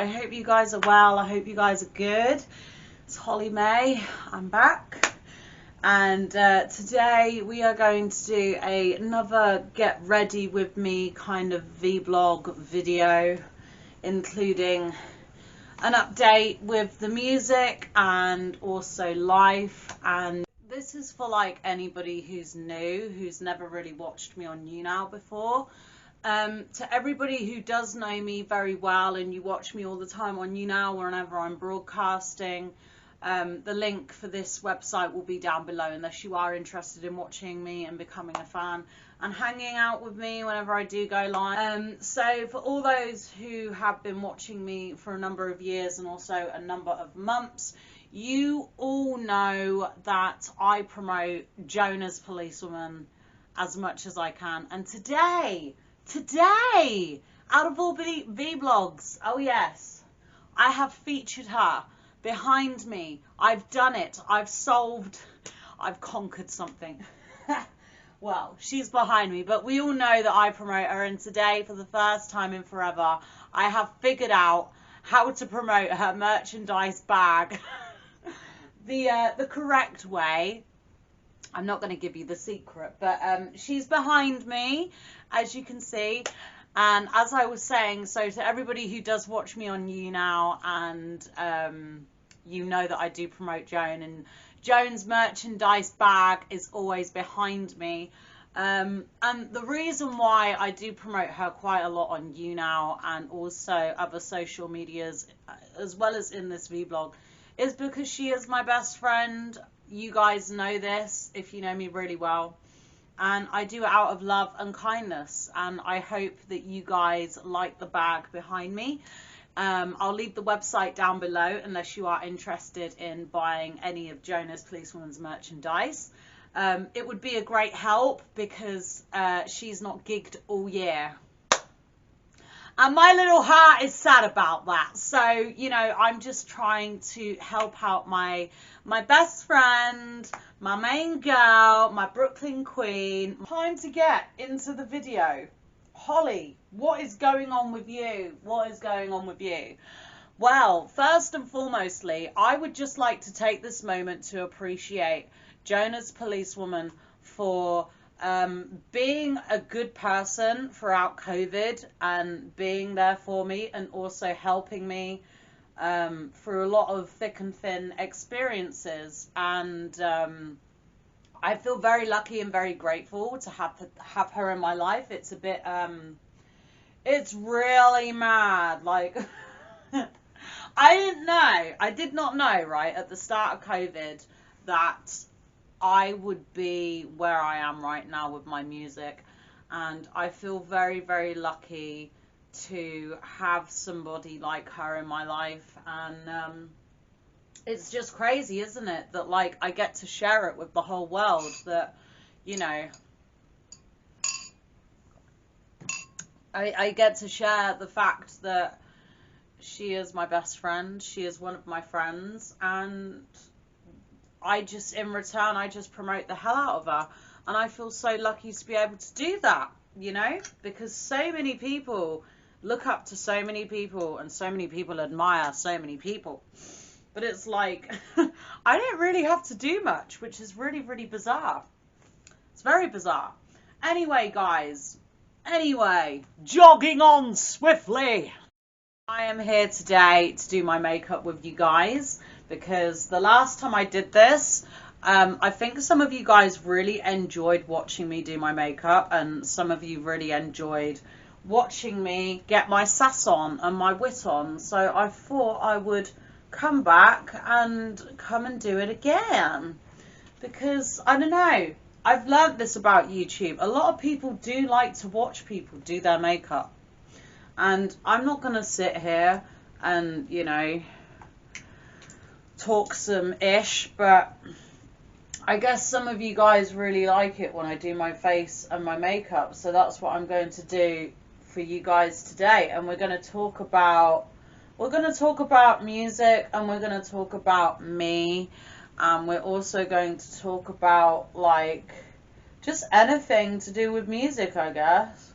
I hope you guys are well. I hope you guys are good. It's Hollie May. I'm back. And today we are going to do another get ready with me kind of vlog video, including an update with the music and also life. And this is for like anybody who's new, who's never really watched me on YouNow before. To everybody who does know me very well and you watch me all the time on YouNow whenever I'm broadcasting, the link for this website will be down below unless you are interested in watching me and becoming a fan and hanging out with me whenever I do go live. So for all those who have been watching me for a number of years and also a number of months, you all know that I promote Jonah's Policewoman as much as I can. And today, out of all vlogs, oh yes, I have featured her behind me. I've done it. I've conquered something. Well, she's behind me, but we all know that I promote her, and today, for the first time in forever, I have figured out how to promote her merchandise bag the correct way. I'm not going to give you the secret, but she's behind me, as you can see. And as I was saying, so to everybody who does watch me on YouNow, and you know that I do promote Joan, and Joan's merchandise bag is always behind me. And the reason why I do promote her quite a lot on YouNow and also other social medias, as well as in this vlog, is because she is my best friend. You guys know this if you know me really well, and I do it out of love and kindness, and I hope that you guys like the bag behind me. I'll leave the website down below unless you are interested in buying any of Jonah's Policewoman's merchandise. It would be a great help because she's not gigged all year. And my little heart is sad about that. So, you know, I'm just trying to help out my best friend, my main girl, my Brooklyn queen. Time to get into the video. Hollie, what is going on with you? What is going on with you? Well, first and foremostly, I would just like to take this moment to appreciate Jonah's Policewoman for being a good person throughout COVID and being there for me and also helping me through a lot of thick and thin experiences. And I feel very lucky and very grateful to have her in my life. It's a bit, it's really mad. Like, I did not know, right, at the start of COVID that I would be where I am right now with my music, and I feel very, very lucky to have somebody like her in my life. And it's just crazy, isn't it, that like I get to share it with the whole world, that, you know, I get to share the fact that she is my best friend, she is one of my friends, and I just, in return, I just promote the hell out of her. And I feel so lucky to be able to do that, you know, because so many people look up to so many people and so many people admire so many people. But it's like, I don't really have to do much, which is really, really bizarre. It's very bizarre. Anyway, guys, jogging on swiftly. I am here today to do my makeup with you guys, because the last time I did this, I think some of you guys really enjoyed watching me do my makeup, and some of you really enjoyed watching me get my sass on and my wit on. So I thought I would come back and come and do it again, because I don't know, I've learned this about YouTube. A lot of people do like to watch people do their makeup, and I'm not going to sit here and, you know, talk some ish, but I guess some of you guys really like it when I do my face and my makeup, so that's what I'm going to do for you guys today. And we're going to talk about music, and we're going to talk about me, and we're also going to talk about like just anything to do with music, I guess.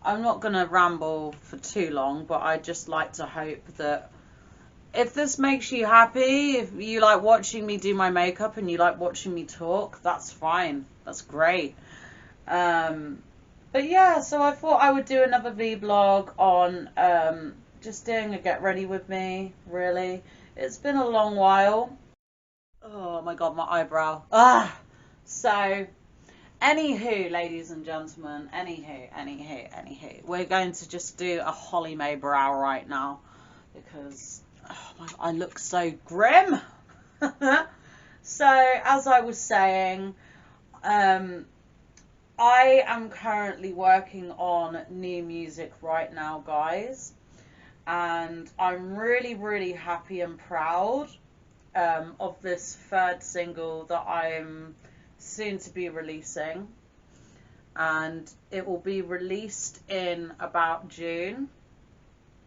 I'm not going to ramble for too long, but I'd just like to hope that if this makes you happy, if you like watching me do my makeup and you like watching me talk, that's fine. That's great. But yeah, so I thought I would do another vlog on just doing a get ready with me, really. It's been a long while. Oh my God, my eyebrow. So, anywho, ladies and gentlemen, anywho. We're going to just do a Hollie May brow right now because oh my God, I look so grim. So, as I was saying, I am currently working on new music right now, guys, and I'm really, really happy and proud of this third single that I'm soon to be releasing, and it will be released in about June,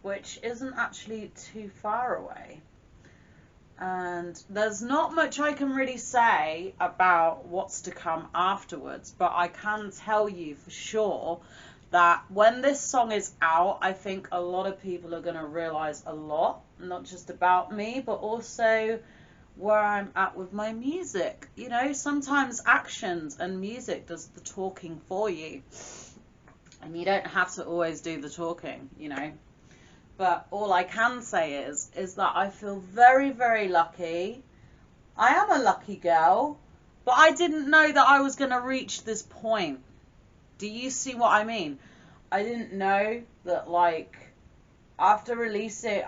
which isn't actually too far away. And there's not much I can really say about what's to come afterwards, but I can tell you for sure that when this song is out, I think a lot of people are going to realize a lot, not just about me, but also where I'm at with my music. You know, sometimes actions and music does the talking for you, and you don't have to always do the talking, you know. But all I can say is that I feel very, very lucky. I am a lucky girl, but I didn't know that I was going to reach this point. Do you see what I mean? I didn't know that, like, after releasing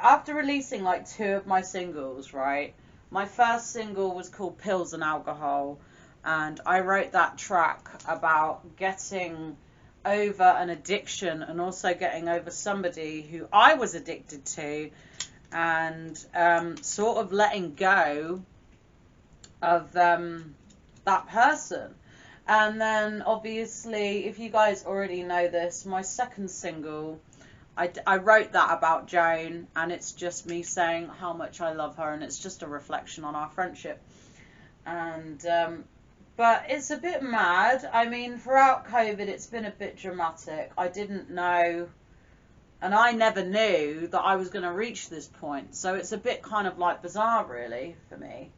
like 2 of my singles, right? My first single was called Pills and Alcohol, and I wrote that track about getting over an addiction and also getting over somebody who I was addicted to, and sort of letting go of that person. And then obviously, if you guys already know this, my second single, I wrote that about Joan, and it's just me saying how much I love her, and it's just a reflection on our friendship. And but it's a bit mad. I mean, throughout COVID, it's been a bit dramatic. I didn't know, and I never knew that I was going to reach this point. So it's a bit kind of like bizarre, really, for me.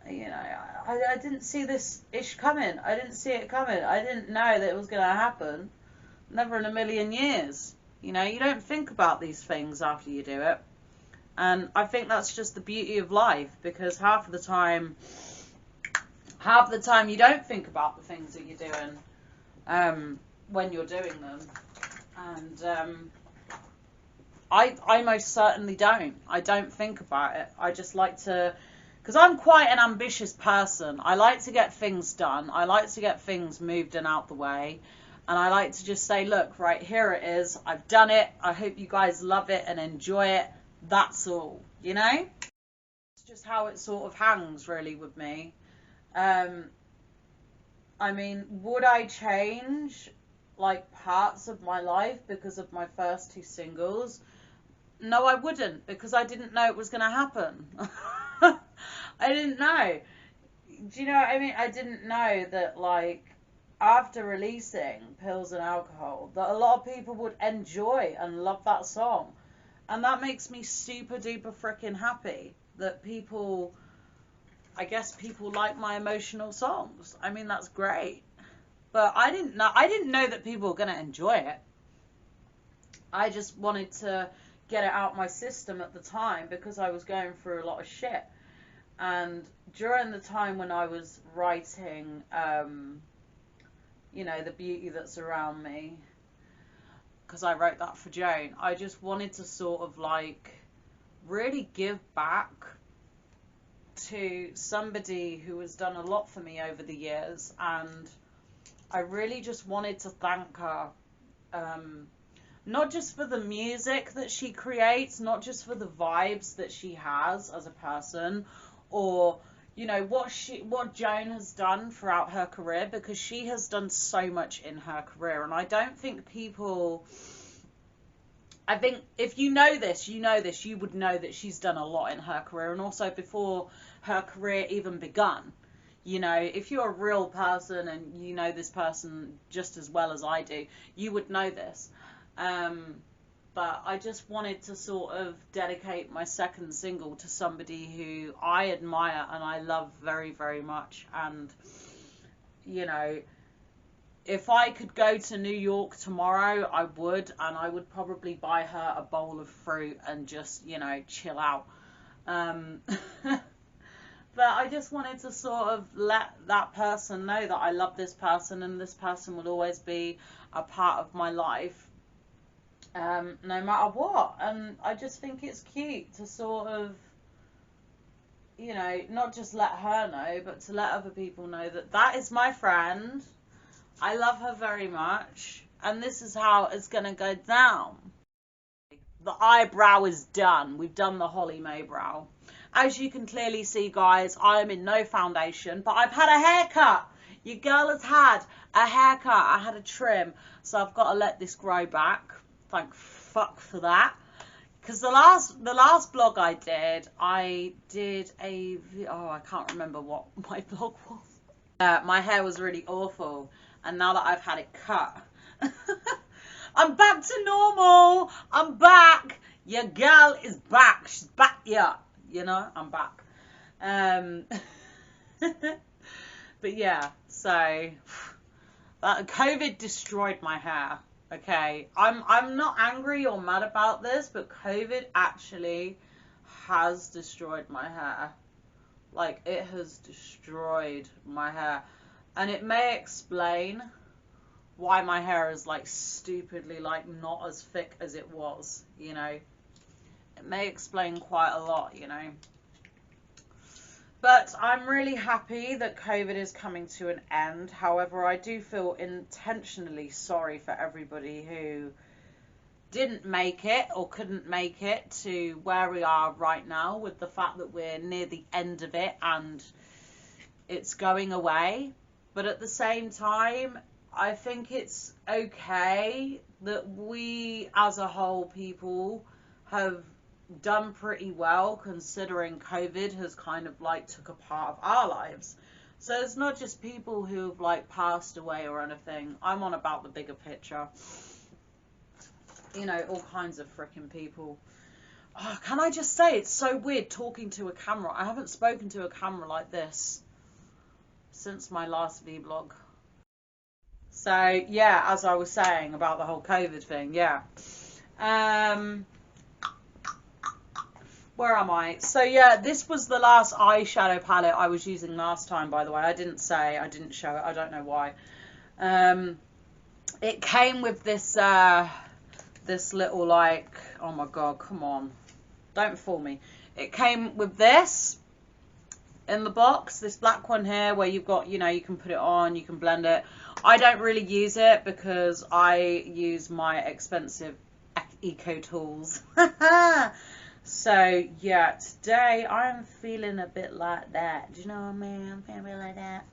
You know, I didn't see this ish coming. I didn't see it coming. I didn't know that it was going to happen. Never in a million years. You know, you don't think about these things after you do it. And I think that's just the beauty of life, because half the time you don't think about the things that you're doing when you're doing them. And I most certainly don't. I don't think about it. I just like to, because I'm quite an ambitious person. I like to get things done. I like to get things moved and out the way. And I like to just say, look, right, here it is. I've done it. I hope you guys love it and enjoy it. That's all, you know? It's just how it sort of hangs, really, with me. I mean, would I change, like, parts of my life because of my first 2 singles? No, I wouldn't, because I didn't know it was going to happen. I didn't know. Do you know what I mean? I didn't know that, like, after releasing Pills and Alcohol, that a lot of people would enjoy and love that song. And that makes me super duper freaking happy that people, I guess people like my emotional songs. I mean, that's great. But I didn't know that people were going to enjoy it. I just wanted to get it out my system at the time because I was going through a lot of shit. And during the time when I was writing, you know, The Beauty That's Around Me, because I wrote that for Joan, I just wanted to sort of like really give back to somebody who has done a lot for me over the years, and I really just wanted to thank her, not just for the music that she creates, not just for the vibes that she has as a person, or you know what Joan has done throughout her career, because she has done so much in her career, and I don't think people, I think if you know this, you would know that she's done a lot in her career, and also before her career even begun. You know, if you're a real person and you know this person just as well as I do, you would know this. But I just wanted to sort of dedicate my second single to somebody who I admire and I love very, very much. And, you know, if I could go to New York tomorrow, I would. And I would probably buy her a bowl of fruit and just, you know, chill out. But I just wanted to sort of let that person know that I love this person and this person will always be a part of my life, no matter what. And I just think it's cute to sort of, you know, not just let her know, but to let other people know that that is my friend. I love her very much. And this is how it's going to go down. The eyebrow is done. We've done the Hollie May brow. As you can clearly see, guys, I am in no foundation, but I've had a haircut. Your girl has had a haircut. I had a trim, so I've got to let this grow back. Thank fuck for that. Because the last vlog I did a, oh, I can't remember what my vlog was. My hair was really awful, and now that I've had it cut, I'm back to normal. I'm back. Your girl is back. She's back, yeah. You know, I'm back. But yeah, so that COVID destroyed my hair. Okay, I'm not angry or mad about this, but COVID actually has destroyed my hair. Like, it has destroyed my hair, and it may explain why my hair is like stupidly like not as thick as it was. You know. It may explain quite a lot, you know. But I'm really happy that COVID is coming to an end. However, I do feel intentionally sorry for everybody who didn't make it or couldn't make it to where we are right now, with the fact that we're near the end of it and it's going away. But at the same time, I think it's okay that we as a whole people have done pretty well, considering COVID has kind of like took a part of our lives. So it's not just people who've like passed away or anything. I'm on about the bigger picture. You know, all kinds of freaking people. Oh, can I just say, it's so weird talking to a camera. I haven't spoken to a camera like this since my last vlog. So yeah, as I was saying about the whole COVID thing, yeah. Where am I? So yeah, this was the last eyeshadow palette I was using last time, by the way. I didn't show it. I don't know why. It came with this this little, like, oh my god, come on. Don't fool me. It came with this in the box, this black one here, where you've got, you know, you can put it on, you can blend it. I don't really use it because I use my expensive eco tools. So yeah, today I'm feeling a bit like that. Do you know what I mean? I'm feeling a bit like that.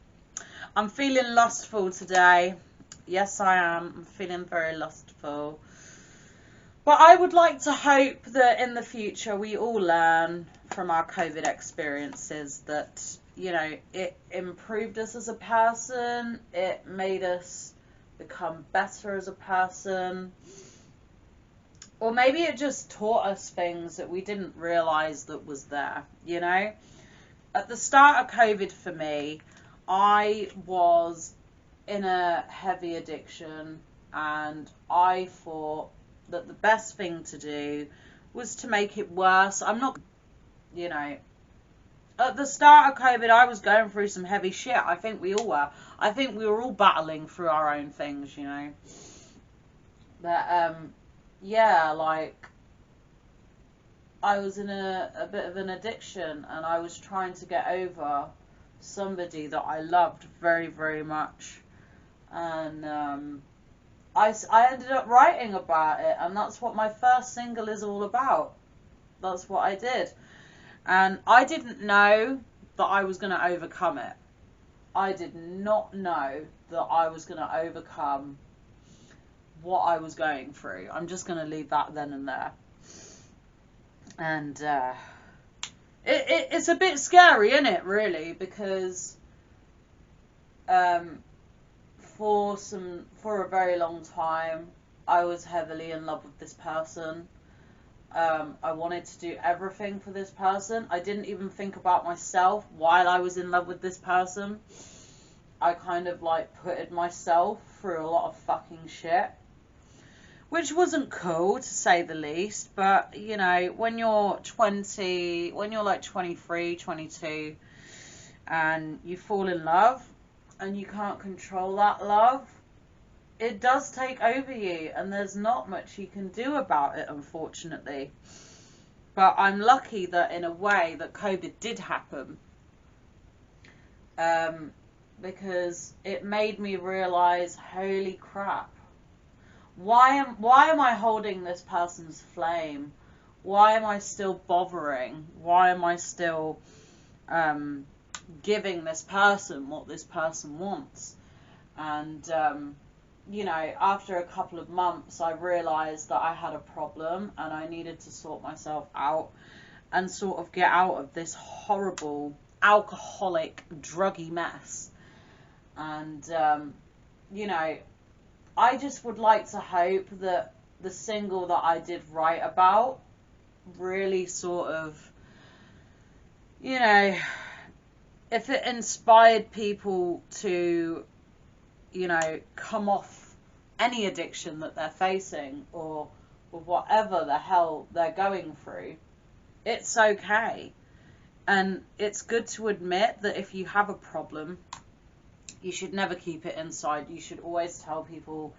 I'm feeling lustful today. Yes, I am. I'm feeling very lustful. But I would like to hope that in the future we all learn from our COVID experiences that, you know, it improved us as a person. It made us become better as a person. Or maybe it just taught us things that we didn't realise that was there, you know? At the start of COVID for me, I was in a heavy addiction, and I thought that the best thing to do was to make it worse. I'm not, you know, at the start of COVID, I was going through some heavy shit. I think we all were. I think we were all battling through our own things, you know. But, yeah, like, I was in a bit of an addiction, and I was trying to get over somebody that I loved very, very much. And I ended up writing about it, and that's what my first single is all about. That's what I did. And I didn't know that I was going to overcome it. I did not know that I was going to overcome what I was going through. I'm just going to leave that then and there. And it's a bit scary, isn't it, really? Because For a very long time, I was heavily in love with this person. I wanted to do everything for this person. I didn't even think about myself while I was in love with this person. I kind of like putted myself through a lot of fucking shit, which wasn't cool to say the least. But you know, when you're like 23, 22, and you fall in love and you can't control that love, it does take over you, and there's not much you can do about it, unfortunately. But I'm lucky that in a way that COVID did happen, because it made me realize, holy crap, why am I holding this person's flame? Why am I still bothering? Why am I still giving this person what this person wants? And you know, after a couple of months, I realized that I had a problem and I needed to sort myself out and sort of get out of this horrible alcoholic druggy mess. And you know, I just would like to hope that the single that I did write about really sort of, you know, if it inspired people to, you know, come off any addiction that they're facing, or whatever the hell they're going through, it's okay. And it's good to admit that if you have a problem, you should never keep it inside. You should always tell people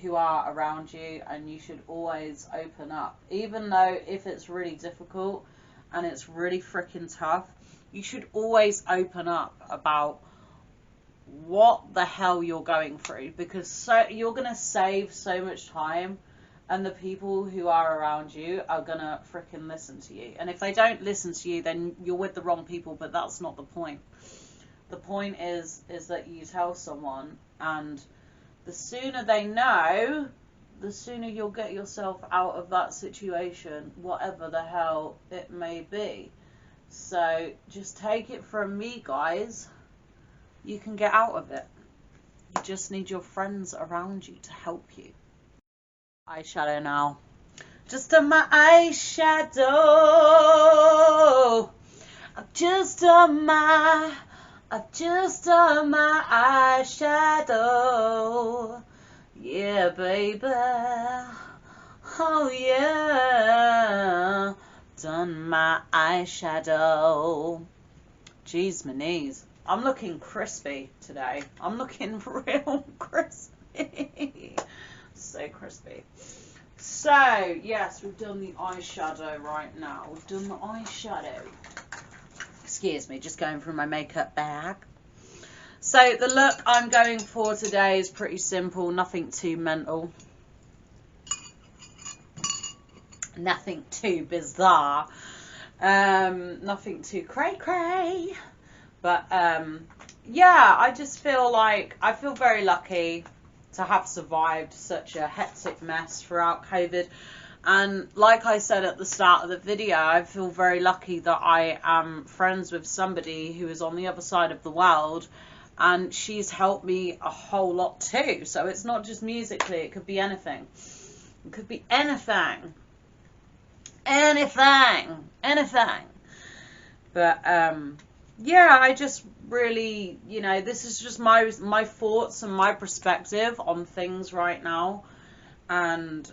who are around you, and you should always open up. Even though if it's really difficult and it's really freaking tough, you should always open up about what the hell you're going through, because you're going to save so much time, and the people who are around you are going to freaking listen to you. And if they don't listen to you, then you're with the wrong people, but that's not the point. The point is that you tell someone, and the sooner they know, the sooner you'll get yourself out of that situation, whatever the hell it may be. So just take it from me, guys. You can get out of it. You just need your friends around you to help you. Eyeshadow now. Just on my eyeshadow. I've just done my eyeshadow. Yeah, baby. Oh, yeah. Done my eyeshadow. Jeez, my knees. I'm looking crispy today. I'm looking real crispy. So crispy. So, yes, we've done the eyeshadow right now. We've done the eyeshadow. Excuse me, just going through my makeup bag. So, the look I'm going for today is pretty simple. Nothing too mental. Nothing too bizarre. Nothing too cray-cray. But, yeah, I just feel like, I feel very lucky to have survived such a hectic mess throughout COVID. And like I said at the start of the video, I feel very lucky that I am friends with somebody who is on the other side of the world, and she's helped me a whole lot too. So it's not just musically, it could be anything. It could be anything. Anything. But, yeah, I just really, you know, this is just my thoughts and my perspective on things right now. And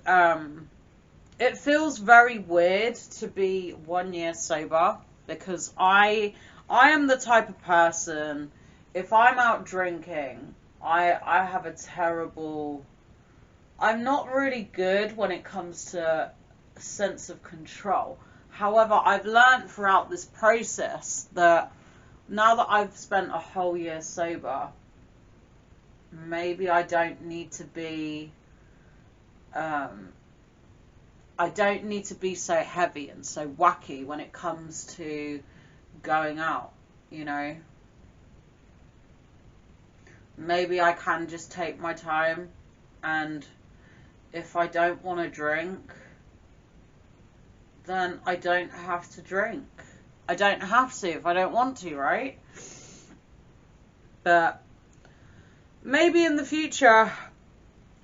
it feels very weird to be 1 year sober, because I am the type of person, if I'm out drinking, I have a terrible, I'm not really good when it comes to a sense of control. However, I've learned throughout this process that now that I've spent a whole year sober, maybe I don't need to be, so heavy and so wacky when it comes to going out, you know. Maybe I can just take my time, and if I don't want to drink, then I don't have to drink. I don't have to if I don't want to, right? But maybe in the future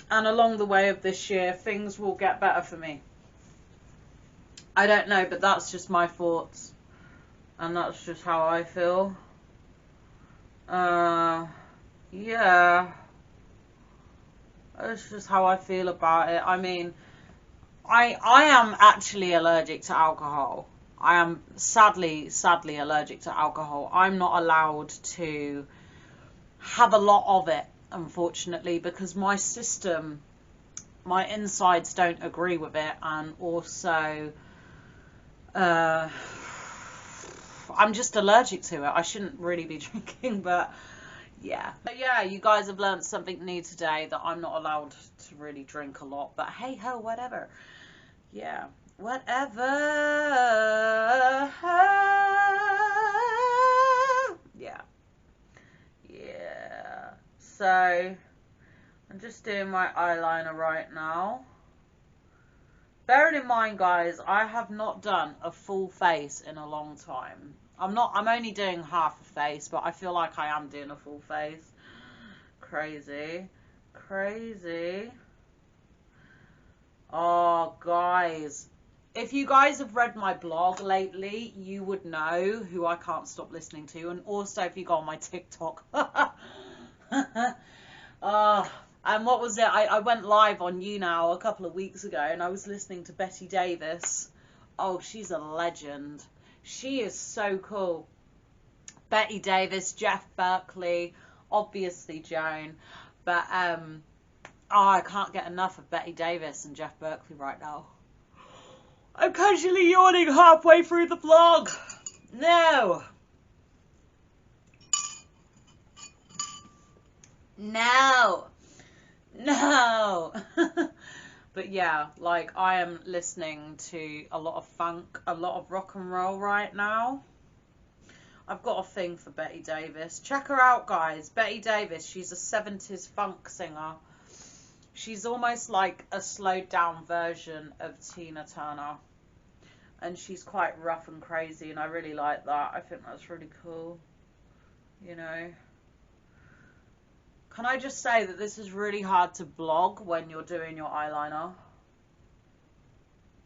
and along the way of this year, things will get better for me. I don't know, but that's just my thoughts. And that's just how I feel. Yeah. That's just how I feel about it. I mean, I am actually allergic to alcohol. I am sadly allergic to alcohol. I'm not allowed to have a lot of it, unfortunately, because my system, my insides don't agree with it, and also I'm just allergic to it. I shouldn't really be drinking, but yeah. But yeah, you guys have learned something new today, that I'm not allowed to really drink a lot, but hey ho, whatever. Yeah, whatever. Yeah. Yeah. So I'm just doing my eyeliner right now. Bearing in mind, guys, I have not done a full face in a long time. I'm only doing half a face, but I feel like I am doing a full face. Crazy. Crazy. Oh, guys. If you guys have read my blog lately, you would know who I can't stop listening to. And also, if you go on my TikTok. And what was it? I went live on YouNow a couple of weeks ago, and I was listening to Betty Davis. Oh, she's a legend. She is so cool. Betty Davis, Jeff Berkeley, obviously Joan. But, oh, I can't get enough of Betty Davis and Jeff Berkeley right now. I'm casually yawning halfway through the vlog. No. No. No. But yeah, like, I am listening to a lot of funk, a lot of rock and roll right now. I've got a thing for Betty Davis. Check her out, guys. Betty Davis, she's a 70s funk singer. She's almost like a slowed down version of Tina Turner. And she's quite rough and crazy, and I really like that. I think that's really cool. You know. Can I just say that this is really hard to blog when you're doing your eyeliner?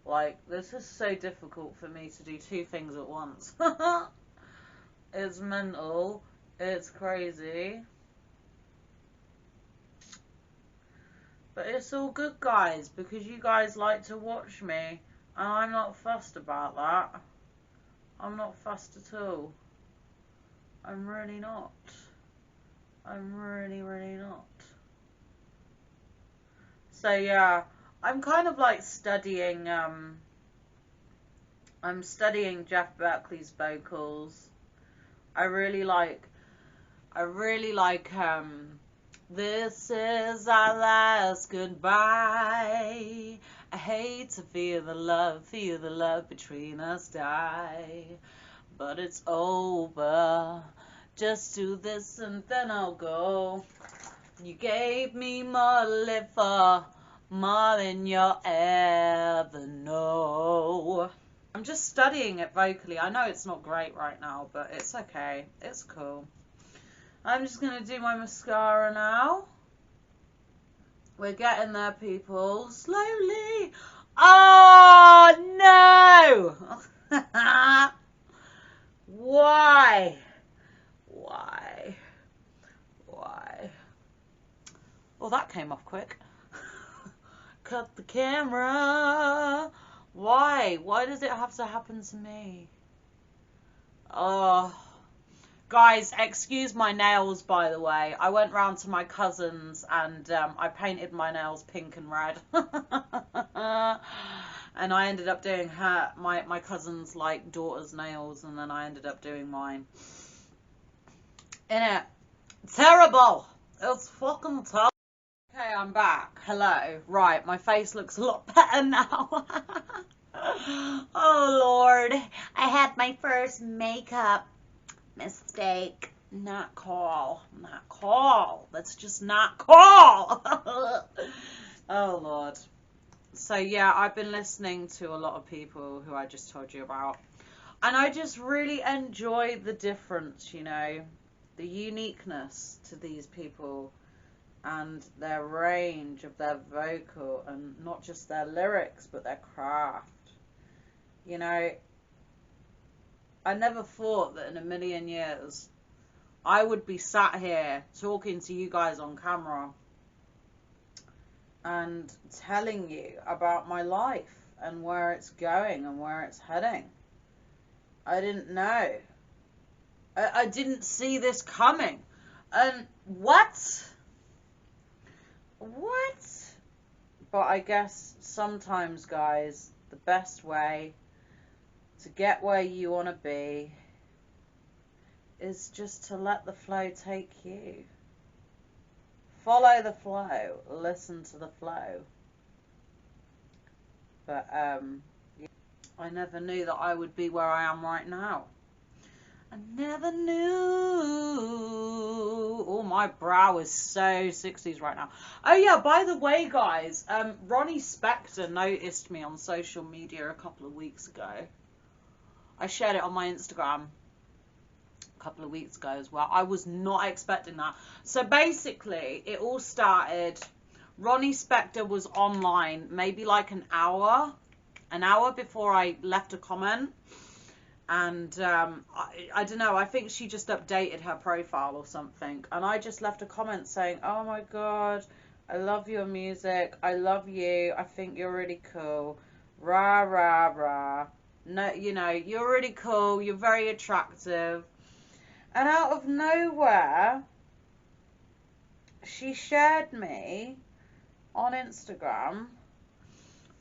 Like, this is so difficult for me to do two things at once. It's mental. It's crazy. But it's all good, guys, because you guys like to watch me. And I'm not fussed about that. I'm not fussed at all. I'm really not. I'm really not. So yeah, I'm kind of like studying, I'm studying Jeff Berkeley's vocals. I really like, this is our last goodbye. I hate to feel the love between us die. But it's over. Just do this and then I'll go. You gave me more to live for, more than you'll ever know. I'm just studying it vocally. I know it's not great right now, but it's okay. It's cool. I'm just going to do my mascara now. We're getting there, people. Slowly. Oh, no. Why? Why? Why? Oh, that came off quick. Cut the camera. Why? Why does it have to happen to me? Oh. Guys, excuse my nails, by the way. I went round to my cousin's and I painted my nails pink and red. And I ended up doing my cousin's like daughter's nails, and then I ended up doing mine. Innit? Terrible. It's fucking terrible. Okay, I'm back. Hello. Right, my face looks a lot better now. Oh, Lord. I had my first makeup mistake. Not call. Not call. Let's just not call. Oh, Lord. So, yeah, I've been listening to a lot of people who I just told you about. And I just really enjoy the difference, you know, the uniqueness to these people. and their range of their vocal, and not just their lyrics but their craft. You know, I never thought that in a million years I would be sat here talking to you guys on camera and telling you about my life and where it's going and where it's heading. I didn't know. I didn't see this coming. And what? But I guess sometimes, guys, the best way to get where you want to be is just to let the flow take you. Follow the flow. Listen to the flow. But I never knew that I would be where I am right now. I never knew. Oh, my brow is so 60s right now. Oh yeah, by the way, guys, Ronnie Spector noticed me on social media a couple of weeks ago. I shared it on my Instagram a couple of weeks ago as well. I was not expecting that. So basically, it all started, Ronnie Spector was online maybe like an hour before I left a comment. And I don't know, I think she just updated her profile or something. And I just left a comment saying, oh my God, I love your music. I love you. I think you're really cool. Rah, rah, rah. No, you know, you're really cool. You're very attractive. And out of nowhere, she shared me on Instagram.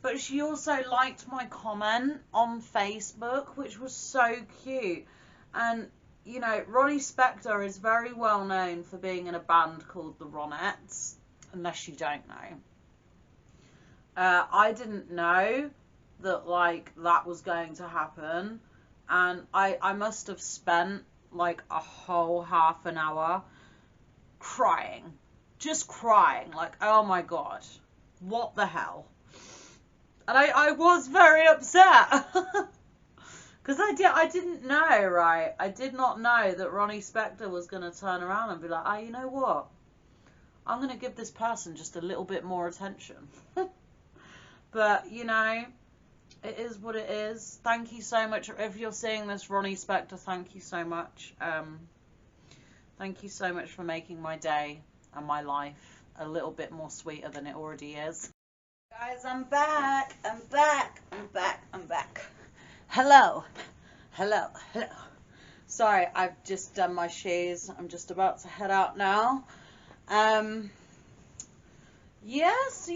But she also liked my comment on Facebook, which was so cute. And, you know, Ronnie Spector is very well known for being in a band called the Ronettes, unless you don't know. I didn't know that, like, that was going to happen. And I must have spent, like, a whole half an hour crying. Just crying. Like, oh my God, what the hell? And I was very upset because I didn't know, right? I did not know that Ronnie Spector was going to turn around and be like, oh, you know what? I'm going to give this person just a little bit more attention. But, you know, it is what it is. Thank you so much. If you're seeing this, Ronnie Spector, thank you so much. Thank you so much for making my day and my life a little bit more sweeter than it already is. Guys, I'm back. Hello. Sorry, I've just done my shoes. I'm just about to head out now. Yes.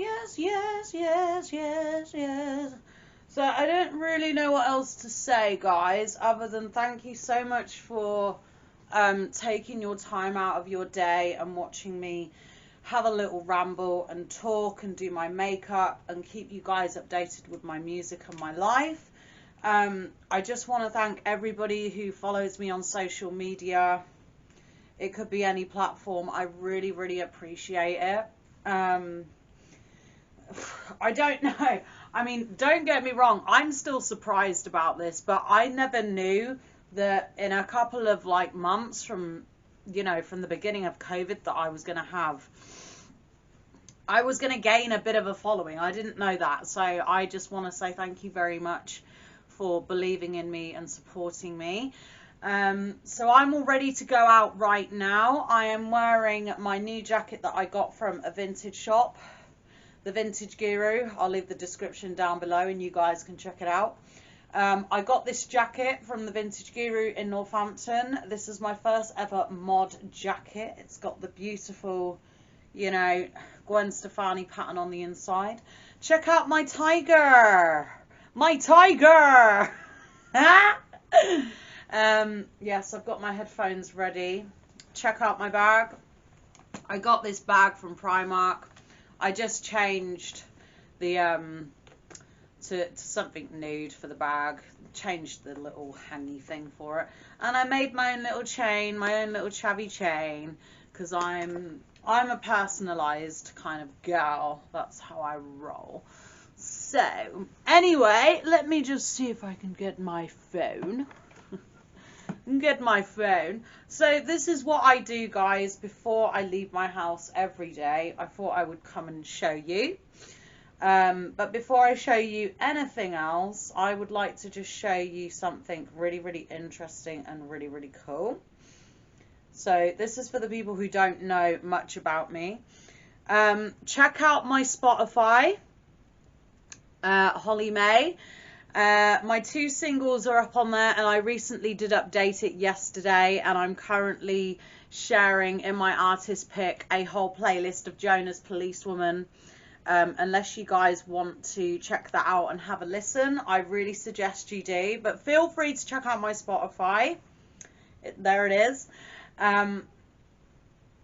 So I don't really know what else to say, guys, other than thank you so much for taking your time out of your day and watching me have a little ramble and talk and do my makeup and keep you guys updated with my music and my life. I just want to thank everybody who follows me on social media. It could be any platform. I really appreciate it. I don't know. I mean, don't get me wrong. I'm still surprised about this, but I never knew that in a couple of like months from, you know, from the beginning of COVID that I was going to gain a bit of a following. I didn't know that. So I just want to say thank you very much for believing in me and supporting me. So I'm all ready to go out right now. I am wearing my new jacket that I got from a vintage shop, the Vintage Guru. I'll leave the description down below and you guys can check it out. I got this jacket from the Vintage Guru in Northampton. This is my first ever mod jacket. It's got the beautiful, you know, Gwen Stefani pattern on the inside. Check out my tiger. My tiger. Yes, I've got my headphones ready. Check out my bag. I got this bag from Primark. I just changed the to something nude for the bag, changed the little hangy thing for it, and I made my own little chain, my own little chavvy chain, because I'm a personalized kind of girl. That's how I roll. So anyway, let me just see if I can get my phone. get my phone. So this is what I do, guys, before I leave my house every day. I thought I would come and show you. But before I show you anything else, I would like to just show you something really, really interesting and really, really cool. So this is for the people who don't know much about me. Check out my Spotify, Hollie May. My 2 singles are up on there, and I recently did update it yesterday, and I'm currently sharing in my artist pick a whole playlist of Jonas Policewoman. Unless you guys want to check that out and have a listen, I really suggest you do, but feel free to check out my Spotify. There it is.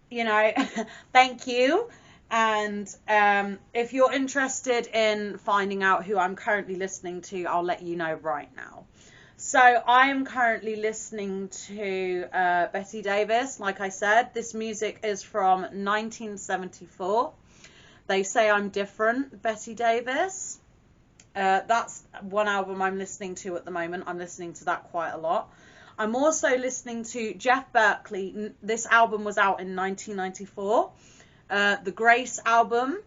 You know, thank you. And if you're interested in finding out who I'm currently listening to, I'll let you know right now. So I am currently listening to Betty Davis. Like I said, this music is from 1974. They Say I'm Different, Betty Davis. That's one album I'm listening to at the moment. I'm listening to that quite a lot. I'm also listening to Jeff Berkeley. This album was out in 1994. The Grace album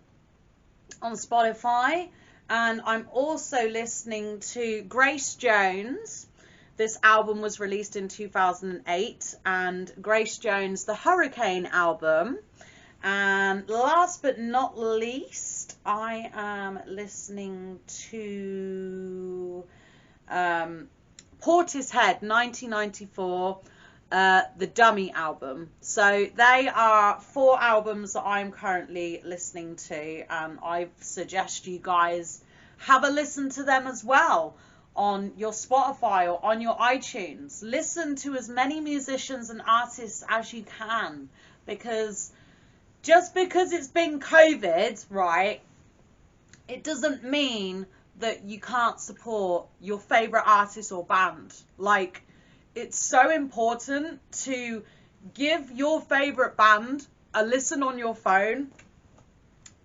on Spotify. And I'm also listening to Grace Jones. This album was released in 2008. And Grace Jones, the Hurricane album. And last but not least, I am listening to Portishead 1994, the Dummy album. So they are 4 albums that I'm currently listening to, and I suggest you guys have a listen to them as well on your Spotify or on your iTunes. Listen to as many musicians and artists as you can, because just because it's been COVID, right, it doesn't mean that you can't support your favourite artist or band. Like, it's so important to give your favourite band a listen on your phone,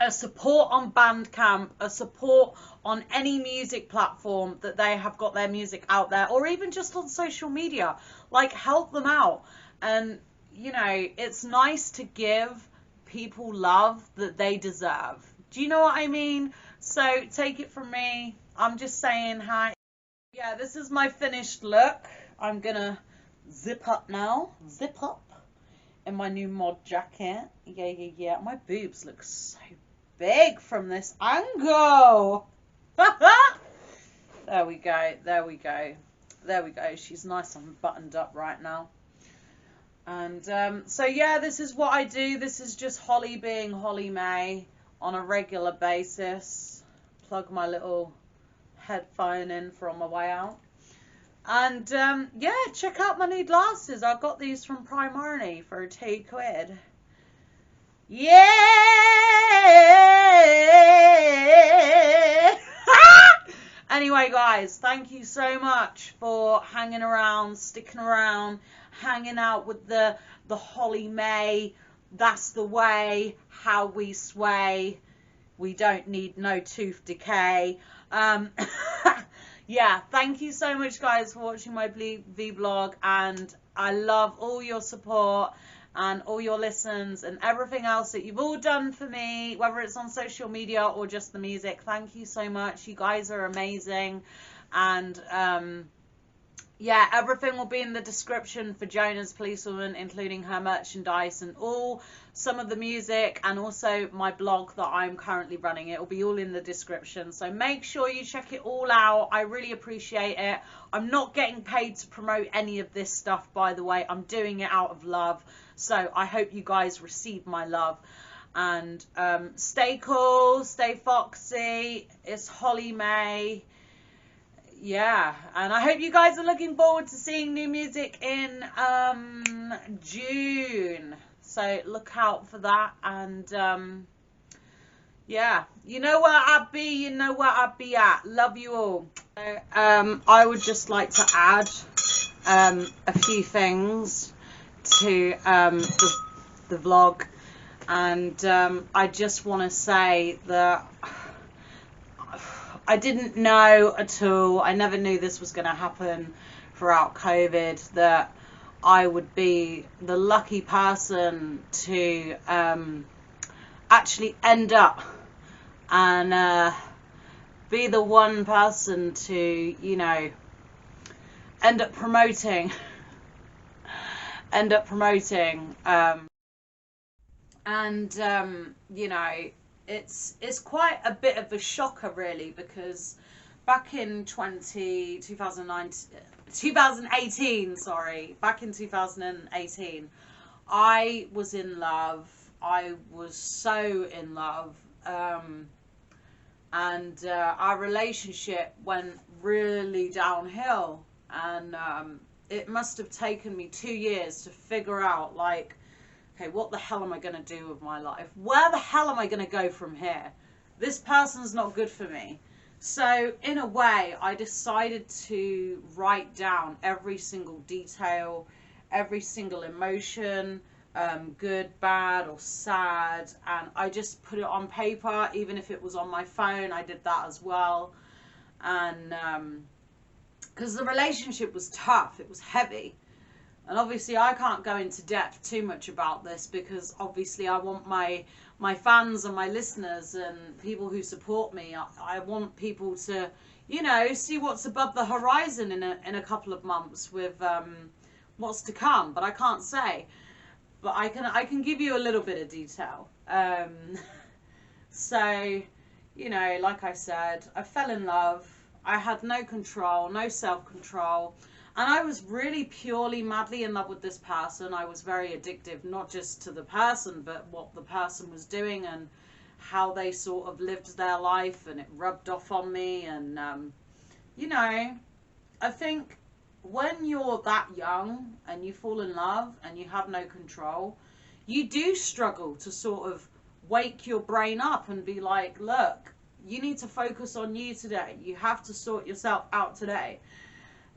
a support on Bandcamp, a support on any music platform that they have got their music out there, or even just on social media. Like, help them out. And, you know, it's nice to give people love that they deserve. Do you know what I mean? So take it from me, I'm just saying hi. Yeah, this is my finished look. I'm gonna zip up now. Zip up in my new mod jacket. Yeah. My boobs look so big from this angle. There we go. She's nice and buttoned up right now. And so yeah, this is what I do. This is just Hollie being Hollie May on a regular basis. Plug my little headphone in for on my way out. And yeah, check out my new glasses. I got these from Primarily for £2. Yeah! Anyway, guys, thank you so much for hanging around, sticking around, hanging out with the Hollie May. That's the way, how we sway. We don't need no tooth decay. Yeah, thank you so much, guys, for watching my vlog, and I love all your support and all your listens and everything else that you've all done for me, whether it's on social media or just the music. Thank you so much. You guys are amazing. And yeah, everything will be in the description for Jonas Policewoman, including her merchandise and all, some of the music, and also my blog that I'm currently running. It will be all in the description, so make sure you check it all out. I really appreciate it. I'm not getting paid to promote any of this stuff, by the way. I'm doing it out of love, so I hope you guys receive my love. And stay cool, stay foxy. It's Hollie May. Yeah, and I hope you guys are looking forward to seeing new music in June. So look out for that. And yeah, you know where I'd be, you know where I'd be at. Love you all. I would just like to add a few things to the vlog. And I just want to say that I didn't know at all. I never knew this was going to happen. throughout COVID that I would be the lucky person to actually end up and be the one person to, you know, end up promoting you know, it's quite a bit of a shocker really, because back in 2018, back in 2018, I was in love. I was so in love, and our relationship went really downhill, and it must have taken me 2 years to figure out, like, okay, what the hell am I going to do with my life? Where the hell am I going to go from here? This person's not good for me. So in a way, I decided to write down every single detail, every single emotion, good, bad, or sad, and I just put it on paper. Even if it was on my phone, I did that as well. And because the relationship was tough, it was heavy. And obviously I can't go into depth too much about this, because obviously I want my fans and my listeners and people who support me, I want people to, you know, see what's above the horizon in a couple of months with what's to come. But I can't say. But I can give you a little bit of detail. So, you know, like I said, I fell in love. I had no control, no self-control. And I was really purely madly in love with this person. I was very addictive, not just to the person, but what the person was doing and how they sort of lived their life, and it rubbed off on me. And, you know, I think when you're that young and you fall in love and you have no control, you do struggle to sort of wake your brain up and be like, look, you need to focus on you today. You have to sort yourself out today.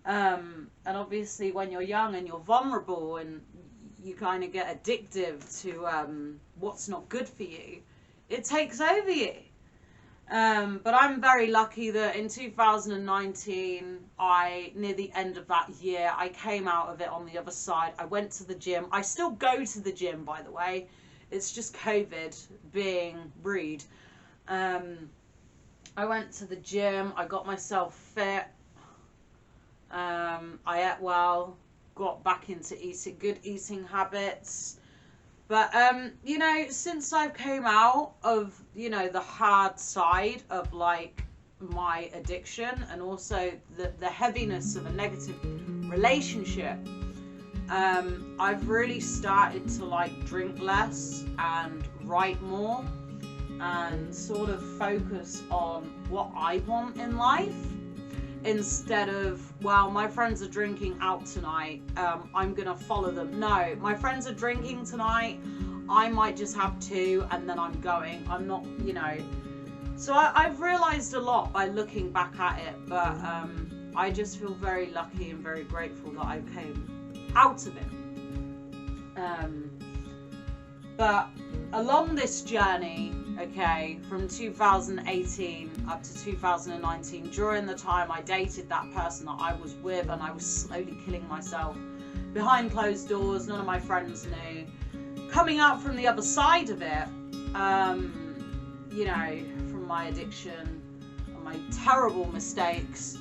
And obviously when you're young and you're vulnerable and you kind of get addictive to what's not good for you, it takes over you. But I'm very lucky that in 2019, near the end of that year, I came out of it on the other side. I went to the gym. I still go to the gym, by the way. It's just COVID being rude. I went to the gym. I got myself fit. I ate well, got back into good eating habits. But, you know, since I've came out of, you know, the hard side of, like, my addiction and also the heaviness of a negative relationship, I've really started to, like, drink less and write more and sort of focus on what I want in life. Instead of, well, my friends are drinking out tonight, I'm gonna follow them. No, my friends are drinking tonight, I might just have 2 and then I'm going. I'm not, you know. So I've realised a lot by looking back at it, but I just feel very lucky and very grateful that I came out of it. But along this journey, okay, from 2018 up to 2019, during the time I dated that person that I was with, and I was slowly killing myself behind closed doors, none of my friends knew. Coming out from the other side of it, you know, from my addiction and my terrible mistakes,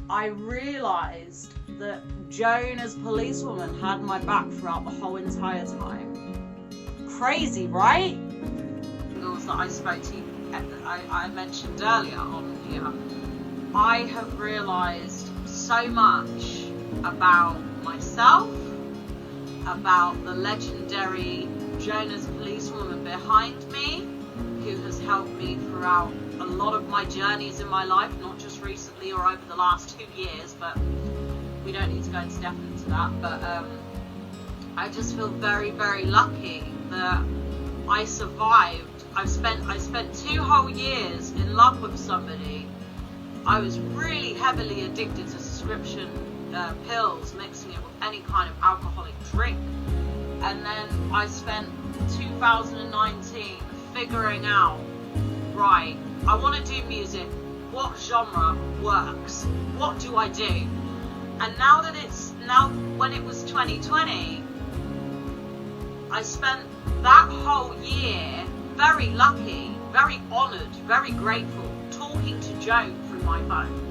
I realised that Joan as policewoman had my back throughout the whole entire time. Crazy, right? That I spoke to you, I mentioned earlier on here, I have realised so much about myself, about the legendary Joan as policewoman behind me, who has helped me throughout a lot of my journeys in my life, not just recently or over the last 2 years, but we don't need to go into depth into that. But I just feel very, very lucky that I survived. I spent 2 whole years in love with somebody. I was really heavily addicted to prescription pills, mixing it with any kind of alcoholic drink. And then I spent 2019 figuring out, right, I want to do music. what genre works? What do I do? And now when it was 2020, I spent that whole year very lucky, very honoured, very grateful, talking to Joe through my phone.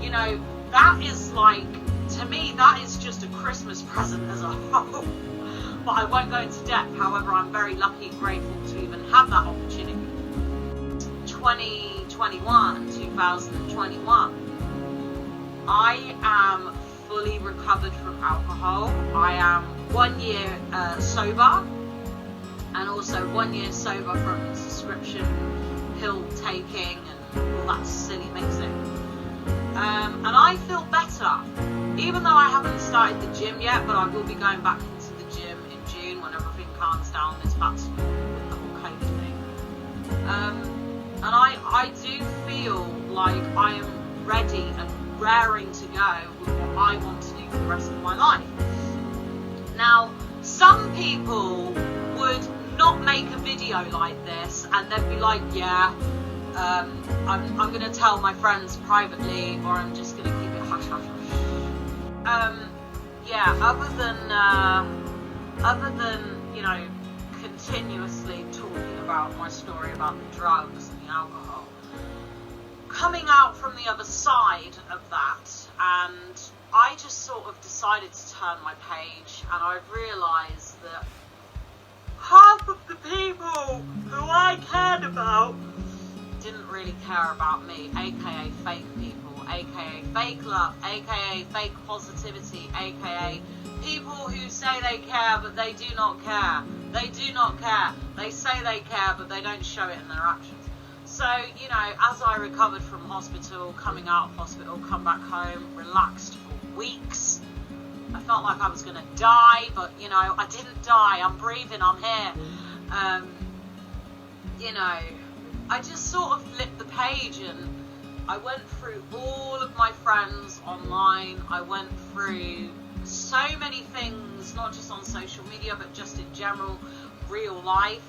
You know, that is like, to me, that is just a Christmas present as a whole. But I won't go into depth. However, I'm very lucky and grateful to even have that opportunity. 2021, I am fully recovered from alcohol. I am 1 year sober, and also 1 year sober from subscription pill taking and all that silly mixing. And I feel better, even though I haven't started the gym yet, but I will be going back into the gym in June when everything calms down. It's back to normal with the whole COVID thing. And I do feel like I am ready and raring to go with what I want to do for the rest of my life. Now, some people would not make a video like this and they'd be like, yeah, I'm going to tell my friends privately, or I'm just going to keep it hush hush hush. Yeah, other than, you know, continuously talking about my story about the drugs and the alcohol, coming out from the other side of that, and I just sort of decided to turn my page, and I realised that half of the people who I cared about didn't really care about me, aka fake people, aka fake love, aka fake positivity, aka people who say they care but they do not care. They do not care. They say they care but they don't show it in their actions. So, you know, as I recovered from hospital, coming out of hospital, come back home, relaxed for weeks. I felt like I was going to die, but, you know, I didn't die. I'm breathing, I'm here. You know, I just sort of flipped the page and I went through all of my friends online. I went through so many things, not just on social media, but just in general, real life.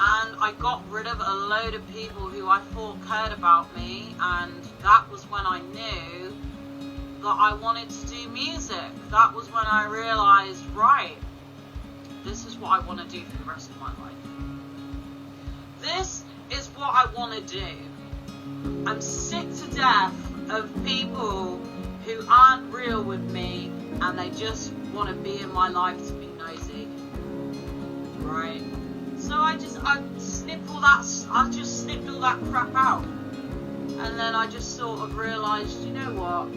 And I got rid of a load of people who I thought cared about me, and that was when I knew that I wanted to do music. That was when I realised, right, this is what I want to do for the rest of my life. This is what I want to do. I'm sick to death of people who aren't real with me and they just want to be in my life to be nosy. Right? So I just snipped all that crap out. And then I just sort of realised, you know what?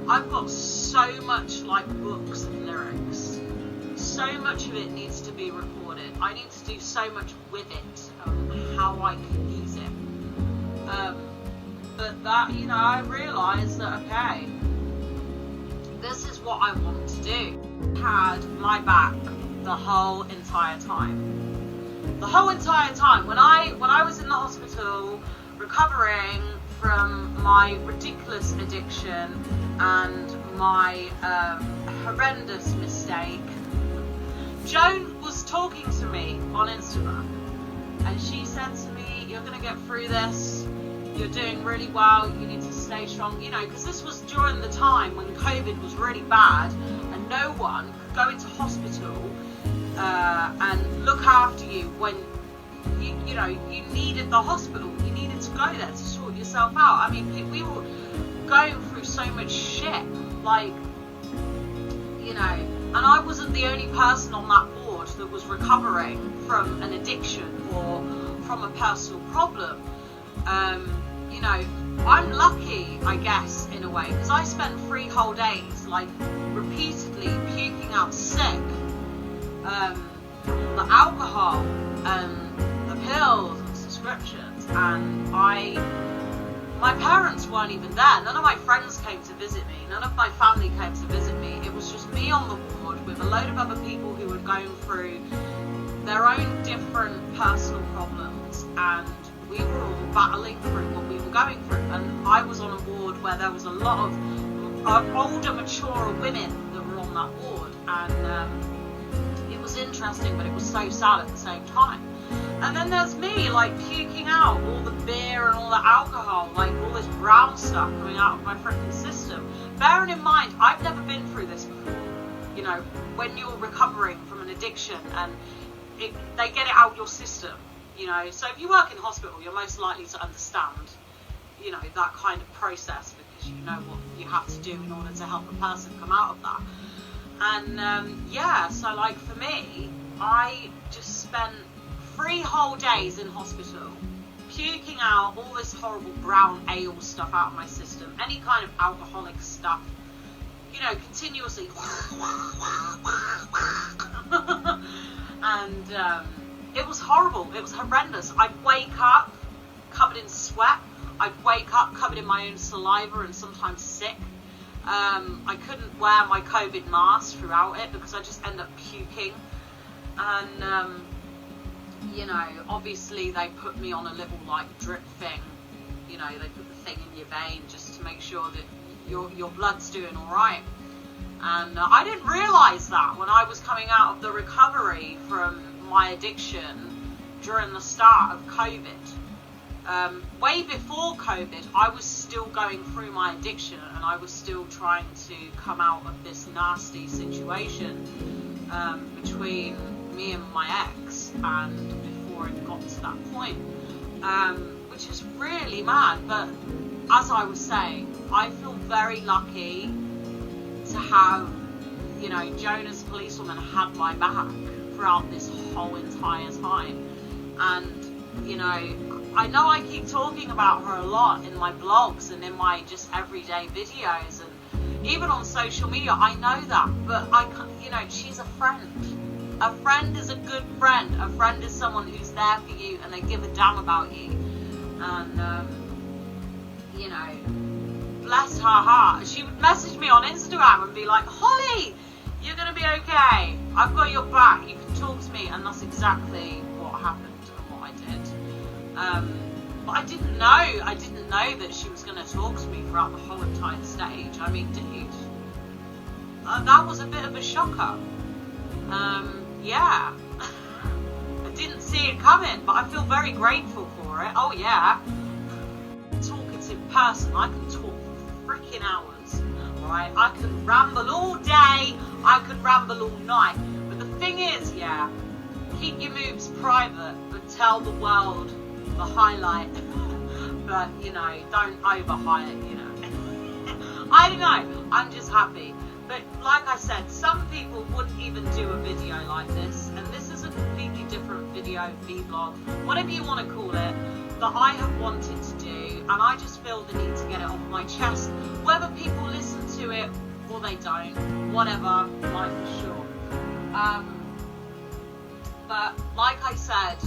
I've got so much like books of lyrics. So much of it needs to be recorded. I need to do so much with it, how I can use it. But that, you know, I realised that, okay, this is what I want to do. Had my back the whole entire time. The whole entire time. When I was in the hospital recovering from my ridiculous addiction and my horrendous mistake, Joan was talking to me on Instagram, and she said to me, you're going to get through this, you're doing really well, you need to stay strong, you know, because this was during the time when COVID was really bad and no one could go into hospital and look after you when you know, you needed the hospital, you needed to go there to sort yourself out. I mean, we were going through so much shit, like, you know, and I wasn't the only person on that board that was recovering from an addiction or from a personal problem. You know, I'm lucky, I guess, in a way, because I spent 3 whole days, like, repeatedly puking out sick. The alcohol and the pills and subscriptions, and my parents weren't even there. None of my friends came to visit me. None of my family came to visit me. It was just me on the ward with a load of other people who were going through their own different personal problems, and we were all battling through what we were going through. And I was on a ward where there was a lot of older, mature women that were on that ward, and it was interesting, but it was so sad at the same time. And then there's me, like, puking out all the beer and all the alcohol, like all this brown stuff coming out of my freaking system. Bearing in mind, I've never been through this before. You know, when you're recovering from an addiction and they get it out your system, you know. So if you work in hospital, you're most likely to understand, you know, that kind of process, because you know what you have to do in order to help a person come out of that. And yeah, so like for me, I just spent 3 whole days in hospital, puking out all this horrible brown ale stuff out of my system, any kind of alcoholic stuff, you know, continuously. And it was horrible. It was horrendous. I'd wake up covered in sweat. I'd wake up covered in my own saliva and sometimes sick. I couldn't wear my COVID mask throughout it because I just end up puking. And you know, obviously they put me on a little like drip thing. You know, they put the thing in your vein just to make sure that your blood's doing all right. And I didn't realise that when I was coming out of the recovery from my addiction during the start of COVID. Way before COVID, I was still going through my addiction and I was still trying to come out of this nasty situation between me and my ex, and before it got to that point, which is really mad. But as I was saying, I feel very lucky to have, you know, Jonah's policewoman had my back throughout this whole entire time. And, you know I keep talking about her a lot in my blogs and in my just everyday videos and even on social media. I know that, but I can't, you know, she's a friend. A friend is a good friend. A friend is someone who's there for you and they give a damn about you. And, you know, bless her heart. She would message me on Instagram and be like, Hollie, you're going to be okay. I've got your back. You can talk to me. And that's exactly what happened and what I did. But I didn't know that she was going to talk to me throughout the whole entire stage. I mean, dude, that was a bit of a shocker. Yeah, I didn't see it coming, but I feel very grateful for it. Oh yeah, talkative person, I can talk for freaking hours, right? I could ramble all day, I could ramble all night, but the thing is, yeah, keep your moves private, but tell the world the highlight. But, you know, don't overhype it, you know. I don't know, I'm just happy. But like I said, some people wouldn't even do a video like this, and this is a completely different video, vlog, whatever you want to call it, that I have wanted to do, and I just feel the need to get it off my chest. Whether people listen to it or they don't, whatever, life is short. But like I said,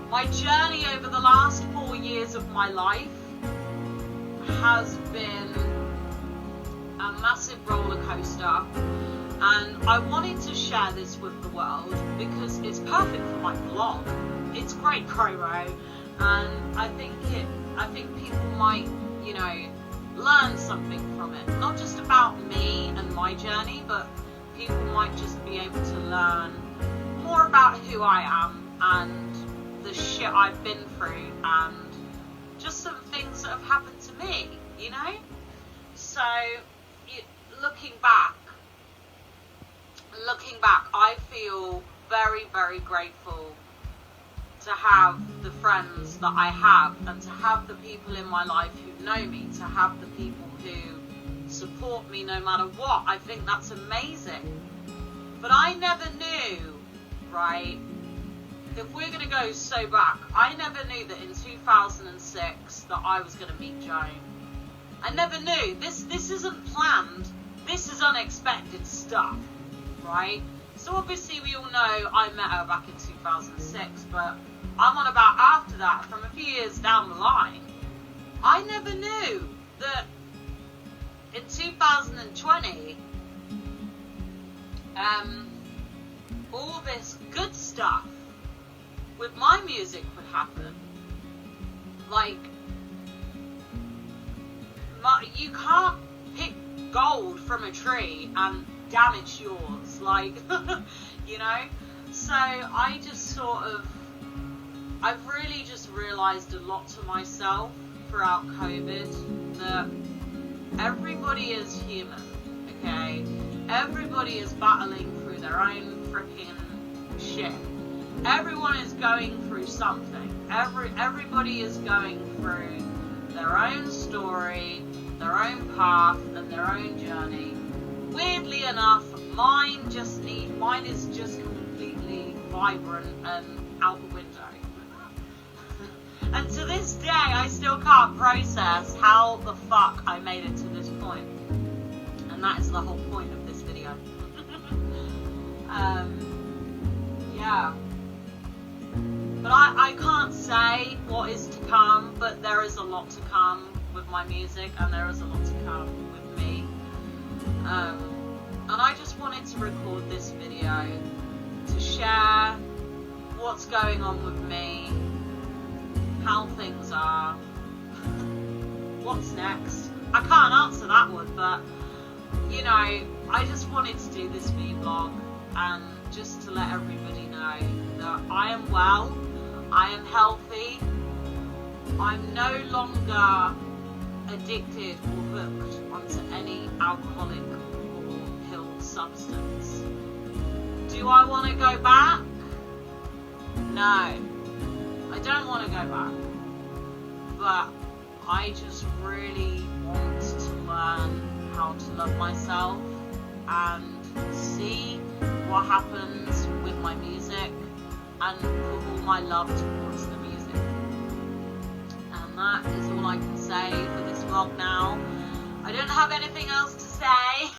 my journey over the last 4 years of my life has been a massive roller coaster, and I wanted to share this with the world because it's perfect for my blog. It's great promo, and I think people might, you know, learn something from it. Not just about me and my journey, but people might just be able to learn more about who I am and the shit I've been through and just some things that have happened to me, you know? So looking back, I feel very, very grateful to have the friends that I have, and to have the people in my life who know me, to have the people who support me no matter what. I think that's amazing. But I never knew, right, if we're going to go so back, I never knew that in 2006 that I was going to meet Joan. I never knew. This isn't planned. This is unexpected stuff, right? So obviously we all know I met her back in 2006, but I'm on about after that, from a few years down the line. I never knew that in 2020, all this good stuff with my music would happen. Like, you can't pick gold from a tree and damage yours, like, you know. So I just sort of I've really just realised a lot to myself throughout COVID, that everybody is human, okay? Everybody is battling through their own freaking shit. Everyone is going through something. Everybody is going through their own story, their own path, and their own journey. Weirdly enough, mine is just completely vibrant and out the window. And to this day, I still can't process how the fuck I made it to this point. And that is the whole point of this video. Yeah. But I can't say what is to come, but there is a lot to come with my music, and there is a lot to come with me. And I just wanted to record this video to share what's going on with me, how things are, what's next. I can't answer that one, but you know, I just wanted to do this vlog and just to let everybody know that I am well, I am healthy, I'm no longer addicted or hooked onto any alcoholic or pill substance. Do I want to go back? No, I don't want to go back, but I just really want to learn how to love myself and see what happens with my music and put all my love towards the music. And that is all I can say for this vlog now. I don't have anything else to say.